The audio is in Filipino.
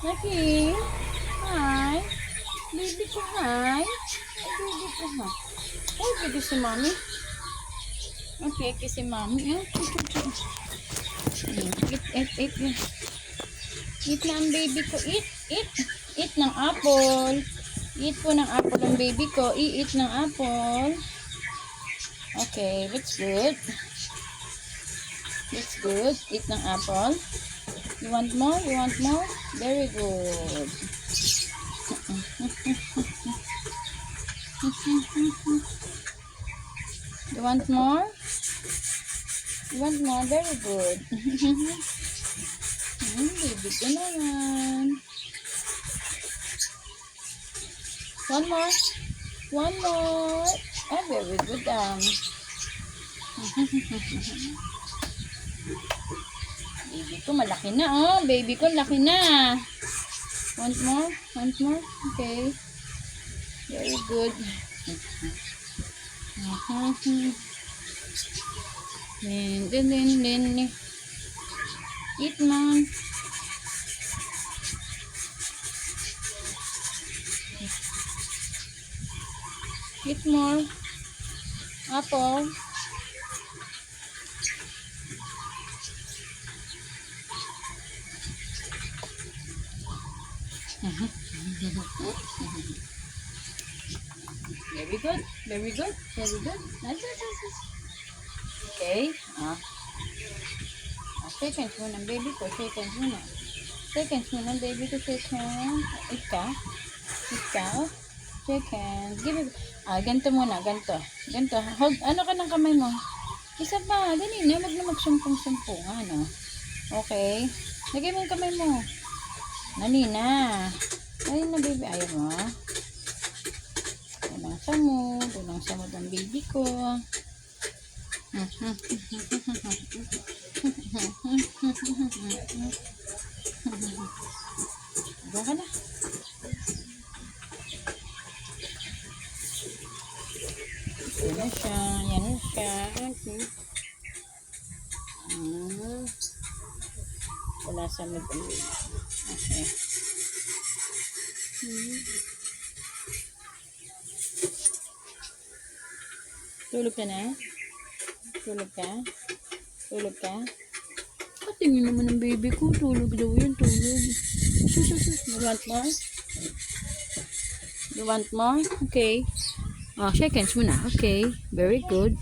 Lucky. Hi. Baby ko, hi. Ay, baby ko, ha. Ay, baby si mommy. Okay, kasi mommy. Eat. Eat na ang baby ko. Eat. Eat ng apple. Eat po ng apple ang baby ko. Eat ng apple. Okay, that's good. That's good. Eat ng apple. You want more? You want more? Very good. You want more? You want more? Very good. Baby ko naman. One more. One more. Ah, very good. Baby ko malaki na, oh. Baby ko laki na. Want more? Want more? Okay. Very good. Then. Eat, man. Eat more. Apple. Very good. Very good. Very good. Nice. Okay. Shake hands muna, baby ko. Shake hands muna. Shake hands muna, baby ko. Shake hands. Ika. Shake hands. Give it. Ganito muna. Ganito. Hold. Ano ka ng kamay mo? Isa pa. Dali na. Huwag na magsumpong-sumpong. Ano? Okay. Lagay mo yung kamay mo. Dali na. Dali na, baby. Ayaw mo. Walang samod ang baby ko. Diba ka na? Yan na siya. Wala samod ang baby. Okay. Tulog ka na? Tulog ka? Patingin naman ang baby ko. Tulog daw yan. You want more? You want more? Okay. Shake hands muna. Okay. Very good.